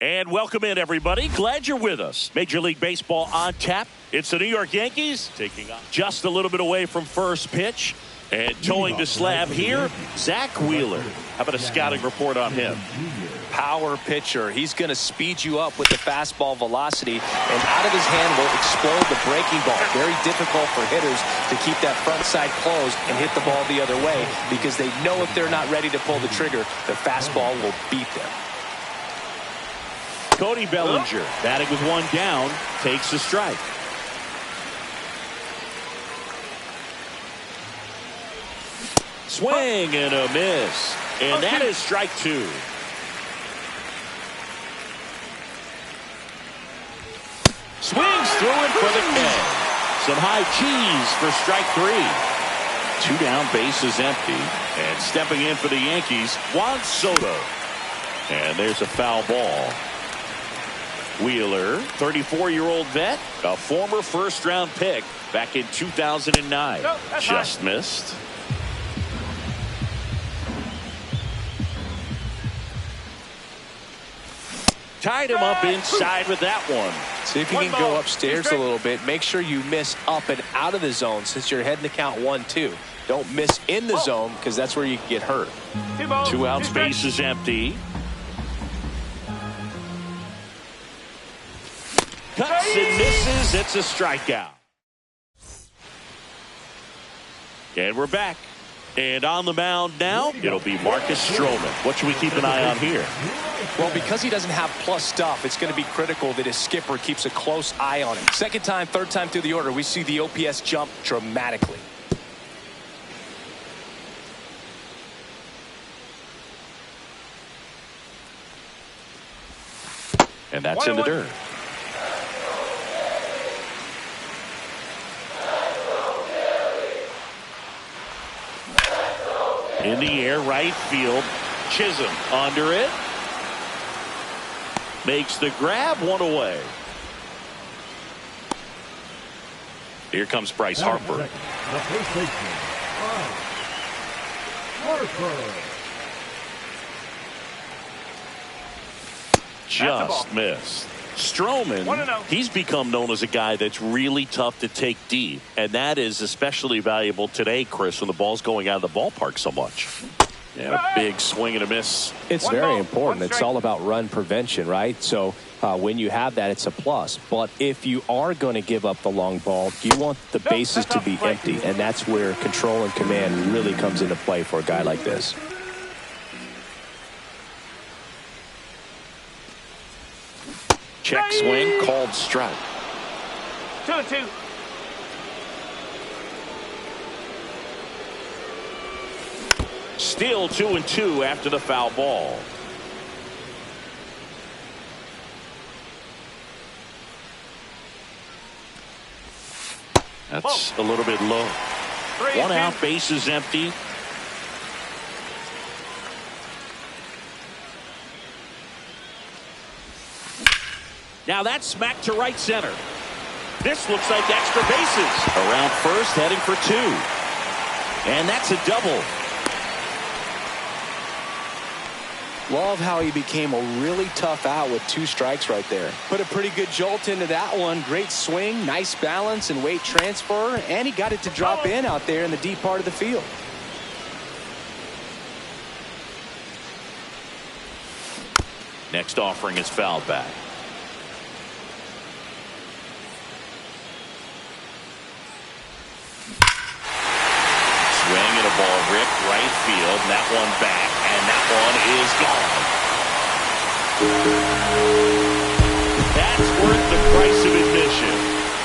And welcome in, everybody. Glad you're with us. Major League Baseball on tap. It's the New York Yankees taking on just a little bit away from first pitch. And towing the slab here, Zack Wheeler. How about a scouting report on him? Power pitcher. He's going to speed you up with the fastball velocity, and out of his hand will explode the breaking ball. Very difficult for hitters to keep that front side closed and hit the ball the other way, because they know if they're not ready to pull the trigger, the fastball will beat them. Cody Bellinger, batting with one down, takes a strike. Swing and a miss. And that is strike two. Swings through it for the K. Some high cheese for strike three. Two down, bases empty. And stepping in for the Yankees, Juan Soto. And there's a foul ball. Wheeler, 34-year-old vet, a former first-round pick back in 2009. Just missed. Tied him up inside with that one. See if you can go upstairs a little bit. Make sure you miss up and out of the zone since you're heading to count 1-2. Don't miss in the zone, because that's where you can get hurt. 2 outs, base is empty. Cuts and misses. It's a strikeout. And we're back. And on the mound now, it'll be Marcus Stroman. What should we keep an eye on here? Well, because he doesn't have plus stuff, it's going to be critical that his skipper keeps a close eye on him. Second time, third time through the order, we see the OPS jump dramatically. And that's in the dirt. In the air, right field. Chisholm under it. Makes the grab, one away. Here comes Bryce Harper. Just missed. Stroman, he's become known as a guy that's really tough to take deep, and that is especially valuable today, Chris, when the ball's going out of the ballpark so much. And a big swing and a miss. It's very important. It's all about run prevention, right? So when you have that, it's a plus. But if you are going to give up the long ball, you want the bases to be empty, and that's where control and command really comes into play for a guy like this. Check swing, called strike. 2-2. Still 2-2 after the foul ball. That's a little bit low. 1 out, base is empty. Now that's smacked to right center. This looks like extra bases. Around first, heading for 2. And that's a double. Love how he became a really tough out with 2 strikes right there. Put a pretty good jolt into that one. Great swing, nice balance and weight transfer, and he got it to drop in out there in the deep part of the field. Next offering is fouled back. Swing and a ball ripped right field. And that one back, and that one is gone. That's worth the price of admission.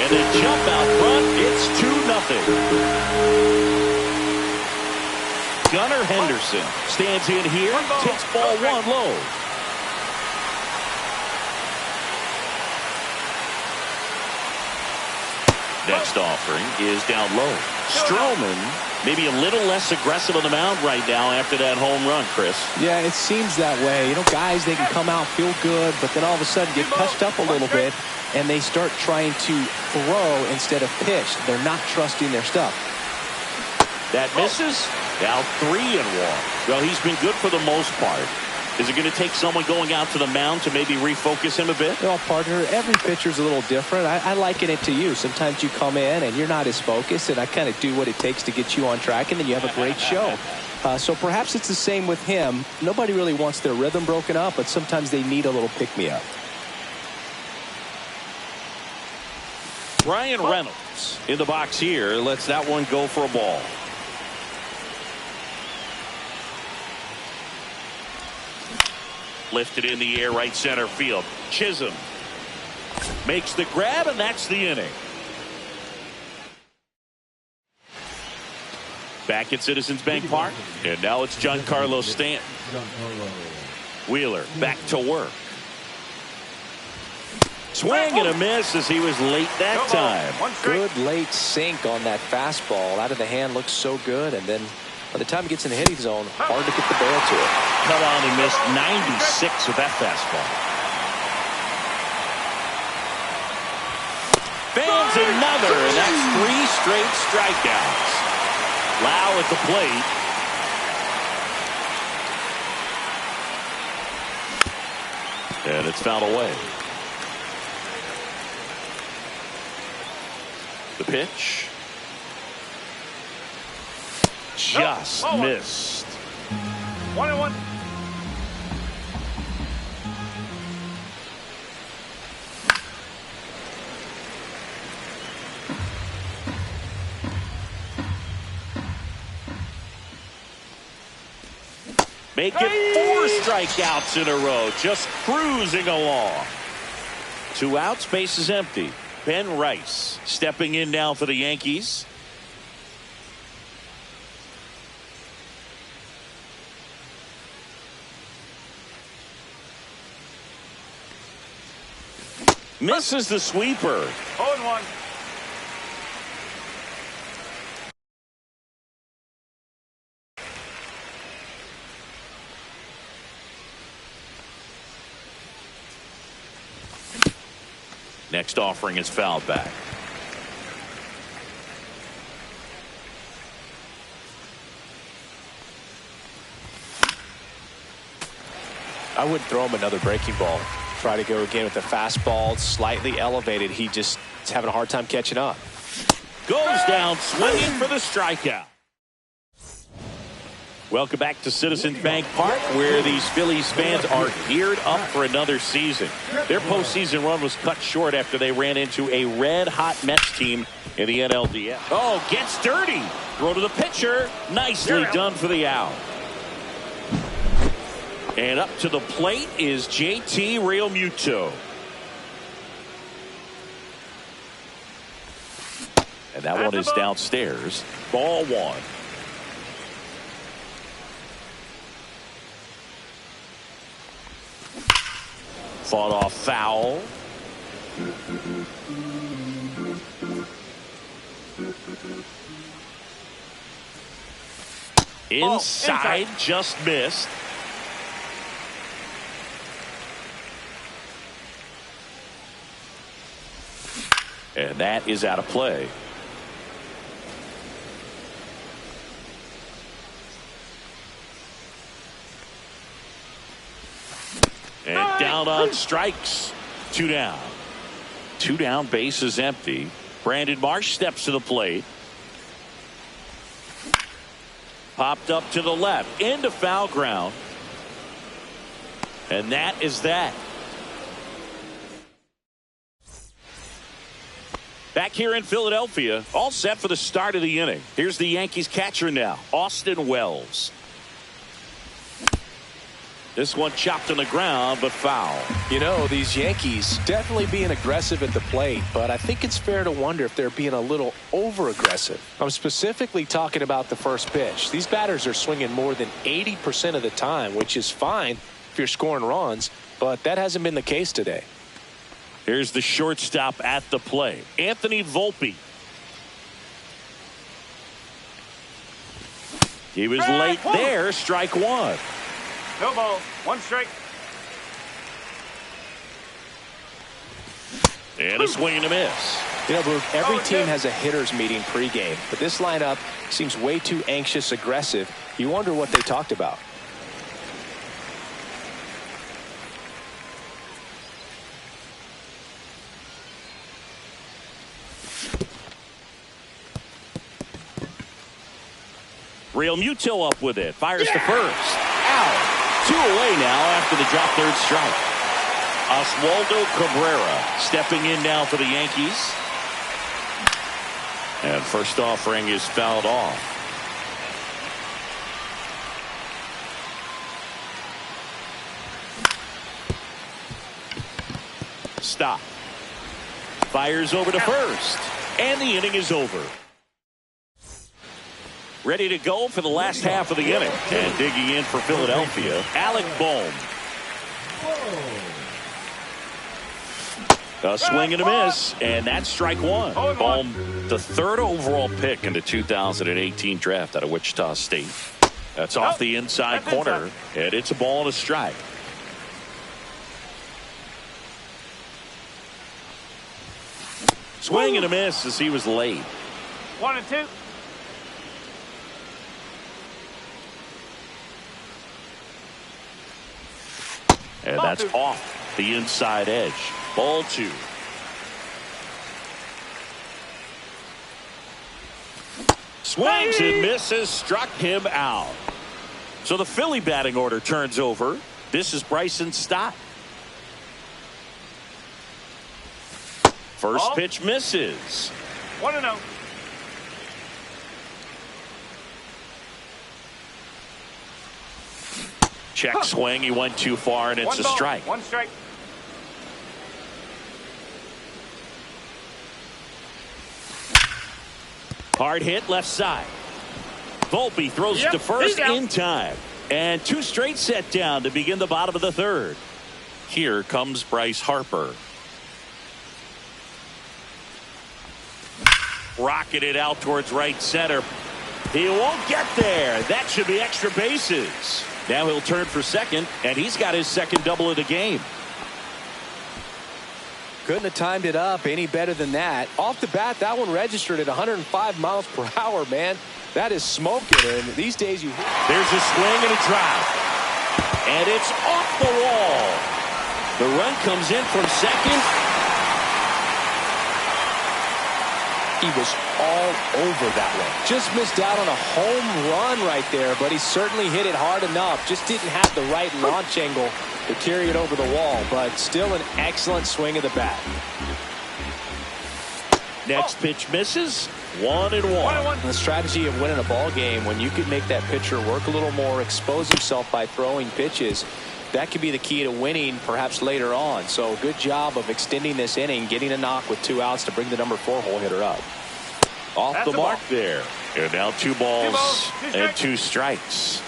And a jump out front, it's 2-0. Gunnar Henderson stands in here, takes ball 1 low. Next offering is down low. Stroman maybe a little less aggressive on the mound right now after that home run, Chris. Yeah, it seems that way. You know, guys, they can come out, feel good, but then all of a sudden get touched up a little bit, and they start trying to throw instead of pitch. They're not trusting their stuff. That misses. Now 3-1. Well, he's been good for the most part. Is it going to take someone going out to the mound to maybe refocus him a bit? Well, partner, every pitcher's a little different. I liken it to you. Sometimes you come in and you're not as focused, and I kind of do what it takes to get you on track, and then you have a great show. So perhaps it's the same with him. Nobody really wants their rhythm broken up, but sometimes they need a little pick-me-up. Bryan Reynolds in the box here lets that one go for a ball. Lifted in the air, right center field. Chisholm makes the grab, and that's the inning. Back at Citizens Bank Park, and now it's Giancarlo Stanton. Wheeler back to work. Swing and a miss as he was late that time. Good late sink on that fastball. Out of the hand, looks so good, and then by the time it gets in the hitting zone, hard to get the barrel to it. Cut on and missed 96 with that fastball. Fans another, and that's 3 straight strikeouts. Lau at the plate. And it's fouled away. The pitch. Just missed. 1-1. Make it 4 strikeouts in a row. Just cruising along. 2 outs, base is empty. Ben Rice stepping in now for the Yankees. Misses the sweeper. 0-1. Next offering is fouled back. I wouldn't throw him another breaking ball. Try to go again with the fastball, slightly elevated. He just is having a hard time catching up. Goes down swinging for the strikeout. Welcome back to Citizens Bank Park, where these Phillies fans are geared up for another season. Their postseason run was cut short after they ran into a red-hot Mets team in the NLDS. Oh, gets dirty. Throw to the pitcher. Nicely done for the out. And up to the plate is JT Realmuto. And that one is downstairs. Ball 1. Fought off foul. Inside, just missed. And that is out of play. And down on strikes. 2 down. 2 down, base is empty. Brandon Marsh steps to the plate. Popped up to the left. Into foul ground. And that is that. Back here in Philadelphia, all set for the start of the inning. Here's the Yankees catcher now, Austin Wells. This one chopped on the ground, but foul. You know, these Yankees definitely being aggressive at the plate, but I think it's fair to wonder if they're being a little over-aggressive. I'm specifically talking about the first pitch. These batters are swinging more than 80% of the time, which is fine if you're scoring runs, but that hasn't been the case today. Here's the shortstop at the plate, Anthony Volpe. He was late there, strike 1. No ball. 1 strike. And a swing and a miss. You know, Boog, every team has a hitters meeting pregame, but this lineup seems way too anxious, aggressive. You wonder what they talked about. Real Muto up with it. Fires to first. Out. 2 away now after the drop third strike. Oswaldo Cabrera stepping in now for the Yankees. And first offering is fouled off. Stop. Fires over to first. And the inning is over. Ready to go for the last half of the inning. And digging in for Philadelphia, Alec Bohm. A swing and a miss, and that's strike one. Bohm, the 3rd overall pick in the 2018 draft out of Wichita State. That's off the inside corner, and it's a ball and a strike. Swing and a miss as he was late. 1-2. And that's off the inside edge. Ball 2. Swings and misses, struck him out. So the Philly batting order turns over. This is Bryson Stott. First pitch misses. 1-0. Check swing. He went too far, and it's a strike. 1 strike. Hard hit left side. Volpe throws it to first in time. And 2 straight set down to begin the bottom of the 3rd. Here comes Bryce Harper. Rocketed out towards right center. He won't get there. That should be extra bases. Now he'll turn for second, and he's got his second double of the game. Couldn't have timed it up any better than that. Off the bat, that one registered at 105 miles per hour, man. That is smoking, and these days you... There's a swing and a drive. And it's off the wall. The run comes in from second. He was all over that one. Just missed out on a home run right there, but he certainly hit it hard enough. Just didn't have the right launch angle to carry it over the wall, but still an excellent swing of the bat. Next pitch misses. 1-1. The strategy of winning a ball game, when you can make that pitcher work a little more, expose himself by throwing pitches, that could be the key to winning perhaps later on. So good job of extending this inning, getting a knock with 2 outs to bring the number 4 hole hitter up. Off the mark there. And now 2 balls and 2 strikes.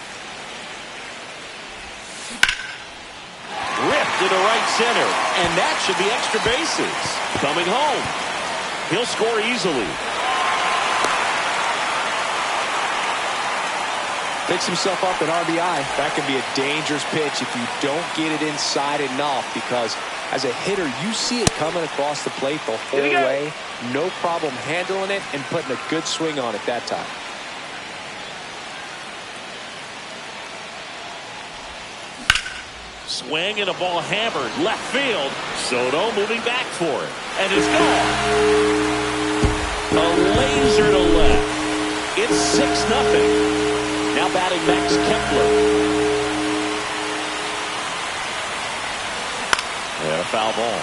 Ripped to the right center, and that should be extra bases. Coming home. He'll score easily. Picks himself up an RBI. That can be a dangerous pitch if you don't get it inside enough, because as a hitter, you see it coming across the plate the whole way. No problem handling it and putting a good swing on it that time. Swing and a ball hammered left field. Soto moving back for it. And it's gone. A laser to left. It's 6-0. Now batting Max Kepler. And a foul ball.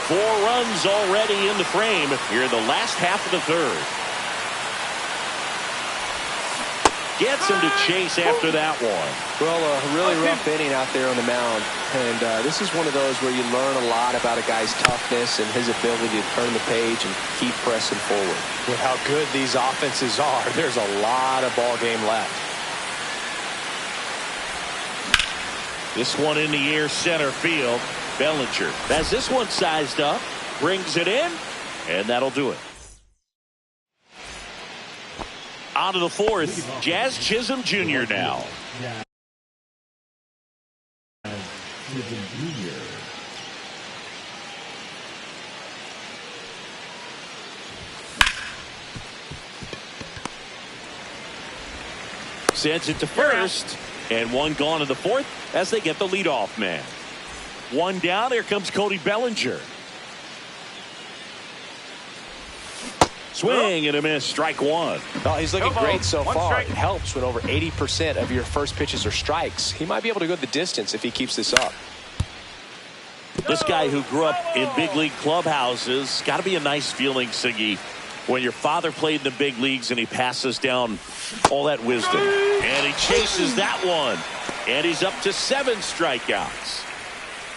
4 runs already in the frame here in the last half of the 3rd. Gets him to chase after that one. Well, a really rough inning out there on the mound. And this is one of those where you learn a lot about a guy's toughness and his ability to turn the page and keep pressing forward. With how good these offenses are, there's a lot of ball game left. This one in the air center field. Bellinger has this one sized up. Brings it in. And that'll do it. On to the 4th. Jazz Chisholm Jr. now. Chisholm Jr. Sends it to first, and 1 gone in the 4th as they get the leadoff man. 1 down. Here comes Cody Bellinger. Swing and a miss. Strike one. Oh, he's looking great so One far. strike. It helps when over 80% of your first pitches are strikes. He might be able to go the distance if he keeps this up. This guy who grew up in big league clubhouses, got to be a nice feeling, Siggy, when your father played in the big leagues and he passes down all that wisdom. And he chases that one. And he's up to 7 strikeouts.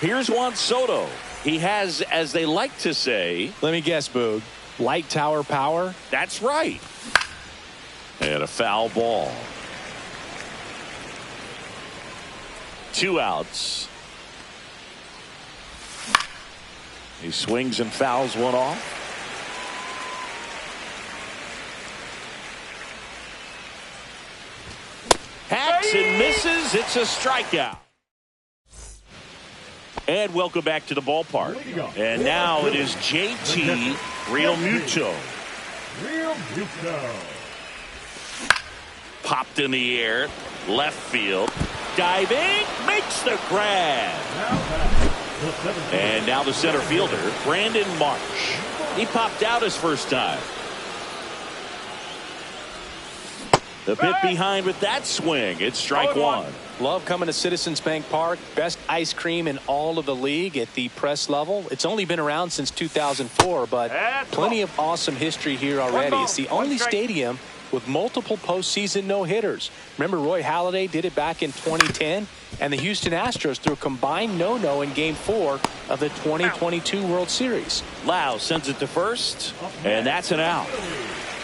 Here's Juan Soto. He has, as they like to say, Let me guess, Boog. Light tower power? that's right. And a foul ball. 2 outs. He swings and fouls one off. Hacks and misses. It's a strikeout. And welcome back to the ballpark. And now it is JT Realmuto. Popped in the air. Left field. Diving. Makes the grab. And now the center fielder, Brandon Marsh. He popped out his first time. The bit behind with that swing. It's strike one. Love coming to Citizens Bank Park. Best ice cream in all of the league at the press level. It's only been around since 2004, but plenty of awesome history here already. It's the only stadium with multiple postseason no-hitters. Remember Roy Halladay did it back in 2010? And the Houston Astros threw a combined no-no in Game 4 of the 2022 World Series. Lau sends it to first, and that's an out.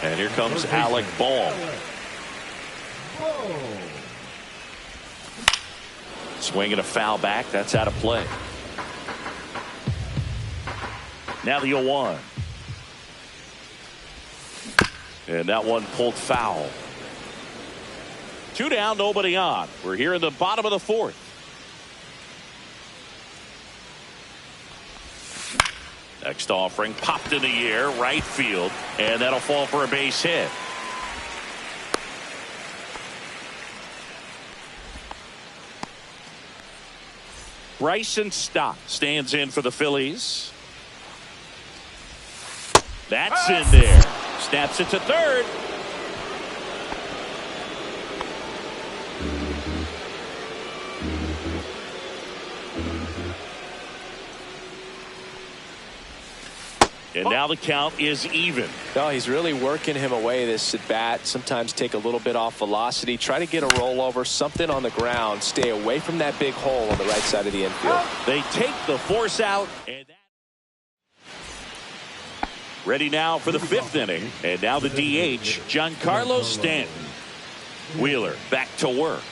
And here comes Alec Bohm. Swinging a foul back. That's out of play. Now the 0-1. And that one pulled foul. 2 down, nobody on. We're here in the bottom of the 4th. Next offering popped in the air, right field, and that'll fall for a base hit. Bryson Stott stands in for the Phillies. That's in there. Snaps it to third. And now the count is even. No, he's really working him away this at bat. Sometimes take a little bit off velocity. Try to get a rollover, something on the ground. Stay away from that big hole on the right side of the infield. They take the force out. And ready now for the 5th inning. And now the DH, Giancarlo Stanton. Wheeler back to work.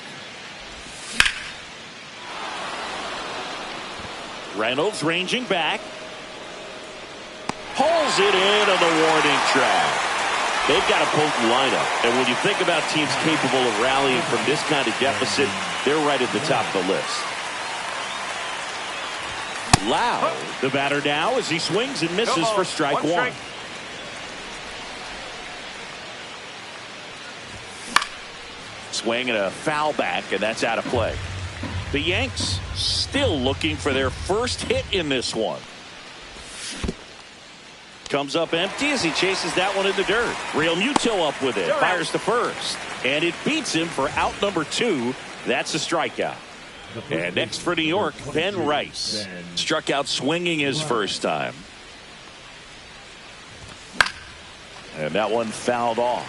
Reynolds ranging back. Pulls it in on the warning track. They've got a potent lineup. And when you think about teams capable of rallying from this kind of deficit, they're right at the top of the list. Lau, the batter now, as he swings and misses for strike one. Swing and a foul back, and that's out of play. The Yanks still looking for their first hit in this one. Comes up empty as he chases that one in the dirt. Realmuto up with it. Fires to first. And it beats him for out number 2. That's a strikeout. And next for New York, Ben Rice. Struck out swinging his first time. And that one fouled off.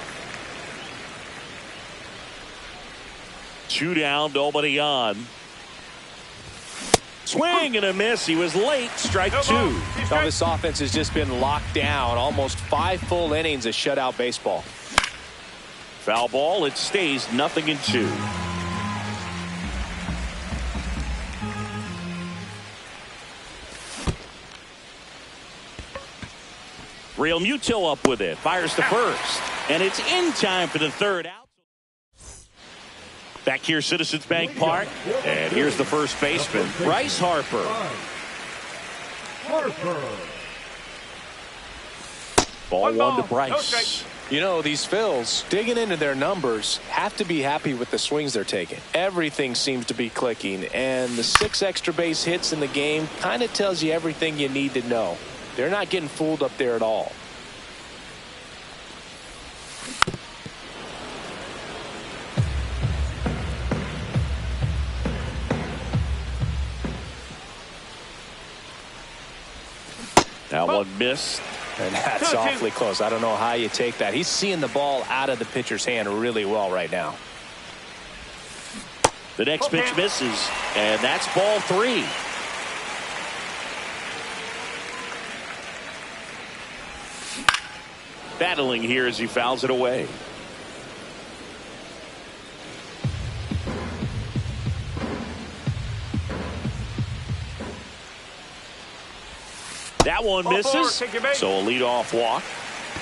2 down, nobody on. Swing and a miss. He was late. Strike 2. Now this offense has just been locked down. Almost 5 full innings of shutout baseball. Foul ball. It stays 0-2. Realmuto up with it. Fires to first. And it's in time for the 3rd out. Back here, Citizens Bank Park. And here's the first baseman, Bryce Harper. Ball 1 to Bryce. You know, these Phils, digging into their numbers, have to be happy with the swings they're taking. Everything seems to be clicking, and the 6 extra base hits in the game kind of tells you everything you need to know. They're not getting fooled up there at all. That one missed. And that's awfully close. I don't know how you take that. He's seeing the ball out of the pitcher's hand really well right now. The next pitch misses, and that's ball 3. Battling here as he fouls it away. That one misses, so a leadoff walk.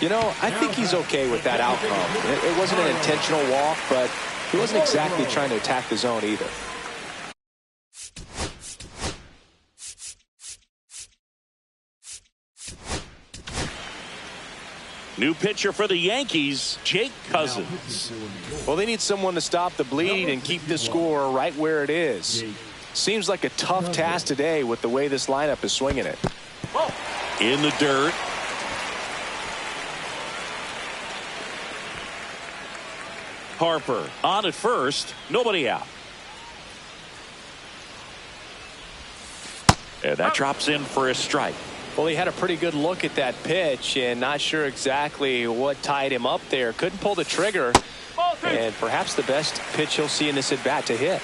You know, I think he's okay with that outcome. It wasn't an intentional walk, but he wasn't exactly trying to attack the zone either. New pitcher for the Yankees, Jake Cousins. Well, they need someone to stop the bleed and keep the score right where it is. Seems like a tough task today with the way this lineup is swinging it. In the dirt. Harper on at first, nobody out. And that drops in for a strike. Well, he had a pretty good look at that pitch and not sure exactly what tied him up there. Couldn't pull the trigger, and perhaps the best pitch he'll see in this at bat to hit.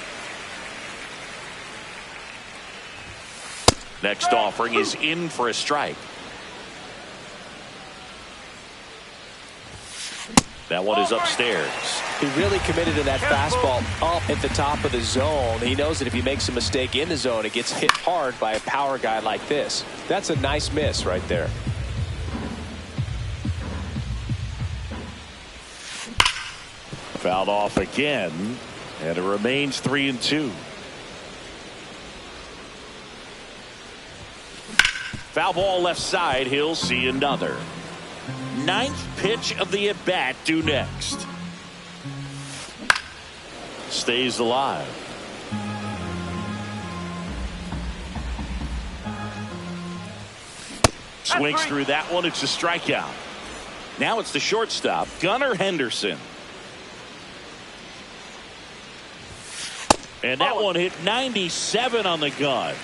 Next offering is in for a strike. That one is upstairs. He really committed to that fastball up at the top of the zone. He knows that if he makes a mistake in the zone, it gets hit hard by a power guy like this. That's a nice miss right there. Fouled off again, and it remains 3-2. Foul ball left side. He'll see another. 9th pitch of the at-bat due next. Stays alive. Swings through that one. It's a strikeout. Now it's the shortstop, Gunnar Henderson. And that one hit 97 on the gun.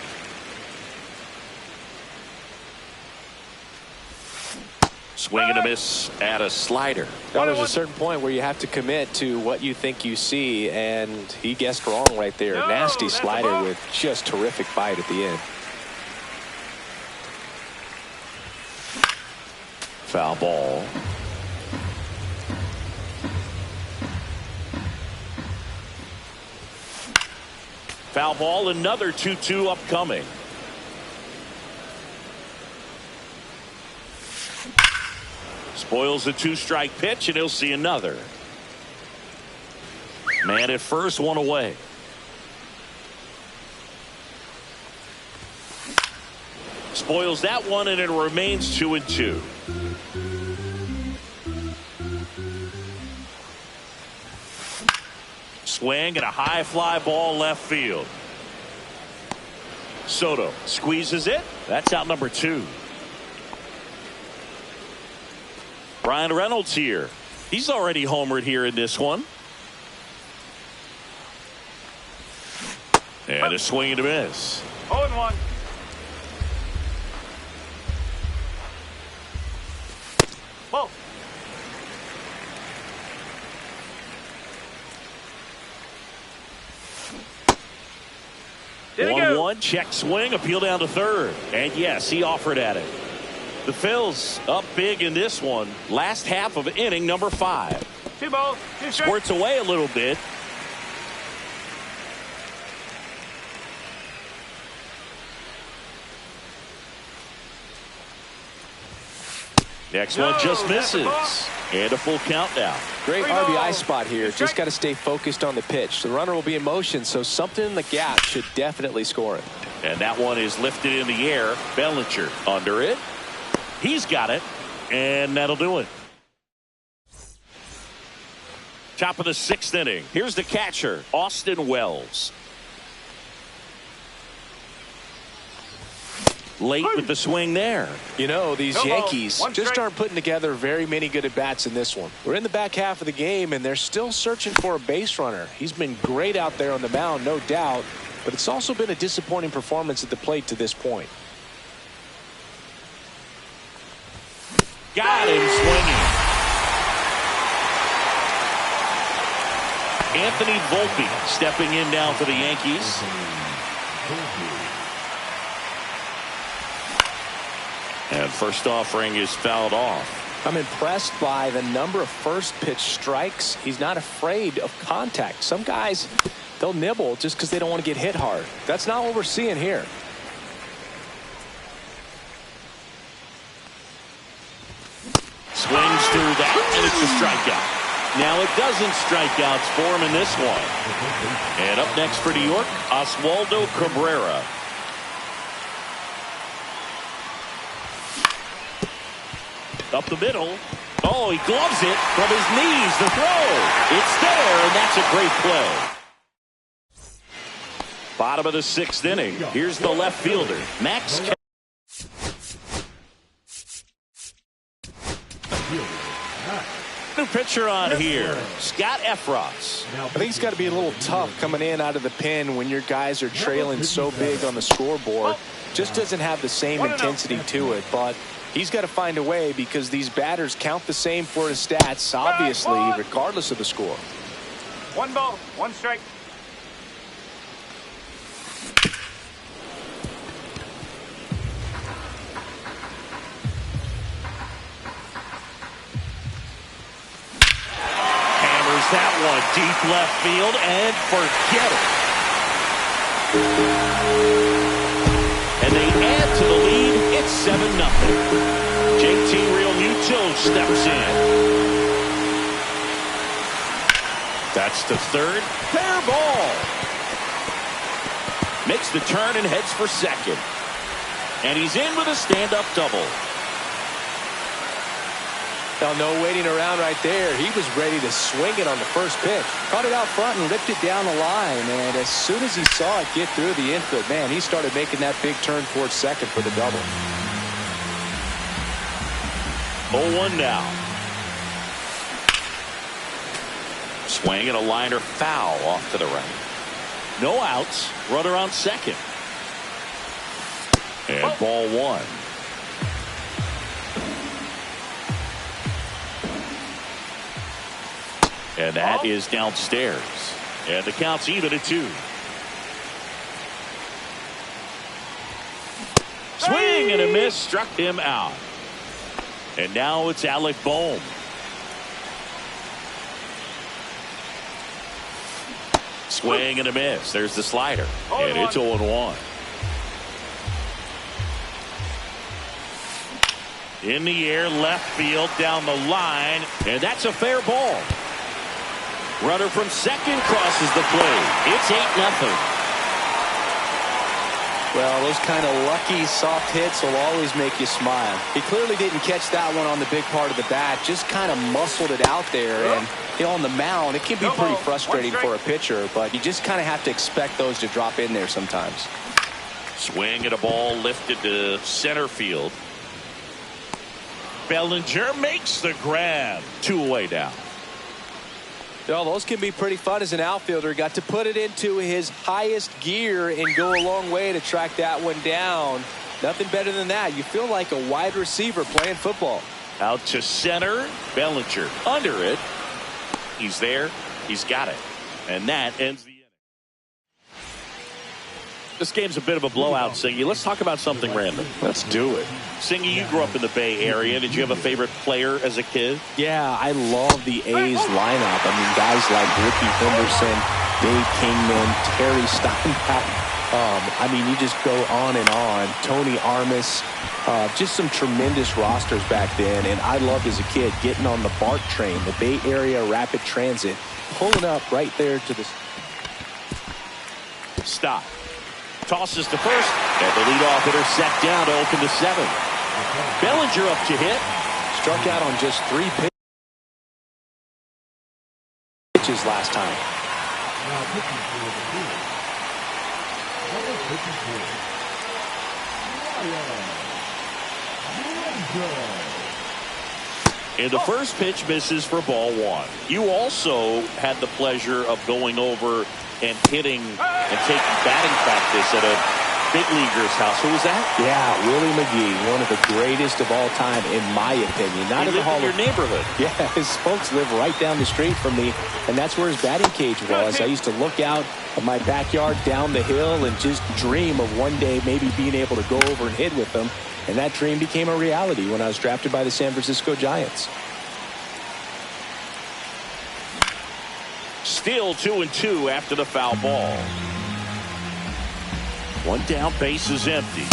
Swing and a miss at a slider. Now, there's a certain point where you have to commit to what you think you see, and he guessed wrong right there. Nasty slider with just terrific bite at the end. Foul ball. Foul ball, another 2-2 upcoming. Spoils a 2-strike pitch, and he'll see another. Man at first, one away. Spoils that one, and it remains 2-2. Swing and a high fly ball left field. Soto squeezes it. That's out number 2. Brian Reynolds here. He's already homered here in this one. And a swing and a miss. 0-1. Whoa. 1-1, check swing, appeal down to third. And yes, he offered at it. The Phils up big in this one. Last half of inning number 5. 2 balls, 2 strikes. Squirts away a little bit. Next one just misses. And a full count now. Great RBI spot here. Just got to stay focused on the pitch. The runner will be in motion, so something in the gap should definitely score it. And that one is lifted in the air. Bellinger under it. He's got it, and that'll do it. Top of the 6th inning. Here's the catcher, Austin Wells. Late with the swing there. You know, these Yankees just aren't putting together very many good at-bats in this one. We're in the back half of the game, and they're still searching for a base runner. He's been great out there on the mound, no doubt, but it's also been a disappointing performance at the plate to this point. Got him swinging. Anthony Volpe stepping in now for the Yankees. And first offering is fouled off. I'm impressed by the number of first pitch strikes. He's not afraid of contact. Some guys, they'll nibble just because they don't want to get hit hard. That's not what we're seeing here. Swings through that, and it's a strikeout. Now it doesn't strikeouts for him in this one. And up next for New York, Oswaldo Cabrera. Up the middle. Oh, he gloves it from his knees. The throw. It's there, and that's a great play. Bottom of the sixth inning. Here's the left fielder, Max. New pitcher on here, Scott Effross. I think it's got to be a little tough coming in out of the pen when your guys are trailing so big on the scoreboard. Just doesn't have the same intensity to it, but he's got to find a way because these batters count the same for his stats, obviously, regardless of the score. 1 ball, 1 strike. Hammers that one deep left field and forget it. And they add to the lead. It's 7-0. JT Realmuto steps in. That's to third. Fair ball. Makes the turn and heads for second. And he's in with a stand-up double. Well, no waiting around right there. He was ready to swing it on the first pitch. Caught it out front and ripped it down the line. And as soon as he saw it get through the infield, man, he started making that big turn towards second for the double. 0-1 now. Swing and a liner foul off to the right. No outs. Runner on second. And ball one. And that is downstairs. And the count's even at 2. Swing and a miss. Struck him out. And now it's Alec Bohm. Swing and a miss. There's the slider. And it's 0-1. In the air, left field, down the line. And that's a fair ball. Runner from second crosses the plate. It's 8-0. Well, those kind of lucky soft hits will always make you smile. He clearly didn't catch that one on the big part of the bat. Just kind of muscled it out there. And on the mound, it can be pretty frustrating for a pitcher, but you just kind of have to expect those to drop in there sometimes. Swing at a ball lifted to center field. Bellinger makes the grab. 2 away now. Well, those can be pretty fun as an outfielder. Got to put it into his highest gear and go a long way to track that one down. Nothing better than that. You feel like a wide receiver playing football. Out to center. Bellinger under it. He's there. He's got it. And that ends the inning. This game's a bit of a blowout, Singy. Let's talk about something random. Let's do it. Singy, you grew up in the Bay Area. Did you have a favorite player as a kid? Yeah, I love the A's lineup. I mean, guys like Ricky Henderson, Dave Kingman, Terry Steinbach. I mean, you just go on and on. Tony Armas. Just some tremendous rosters back then. And I loved as a kid getting on the BART train, the Bay Area Rapid Transit, pulling up right there to the stop. Tosses to first, and the leadoff hitter set down to open the 7th. Bellinger up to hit. Struck out on just 3 pitches last time. And the first pitch misses for ball 1. You also had the pleasure of going over and hitting and taking batting practice at a big leaguer's house. Who was that? Yeah, Willie McGee, one of the greatest of all time, in my opinion. Not He in the lived Hall in your of neighborhood. Yeah, his folks live right down the street from me, and that's where his batting cage was. I used to look out of my backyard down the hill and just dream of one day maybe being able to go over and hit with them. And that dream became a reality when I was drafted by the San Francisco Giants. Still 2-2 after the foul ball. One down, base is empty.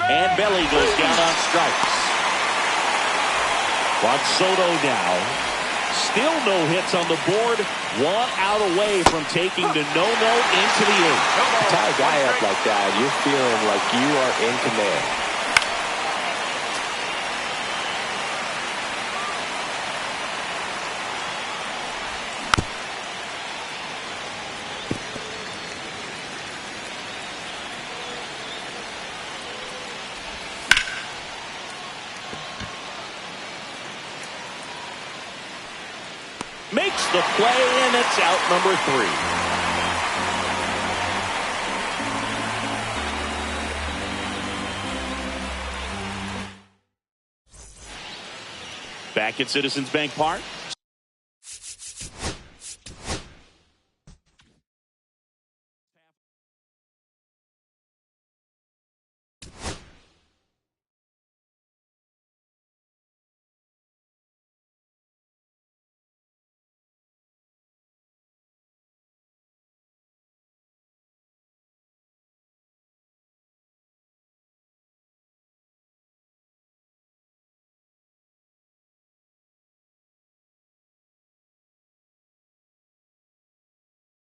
And Belly goes down on strikes. Juan Soto now. Still no hits on the board. One out away from taking the no-no into the eighth. Tie a guy up like that, you're feeling like you are in command. Makes the play, and it's out number 3. Back at Citizens Bank Park.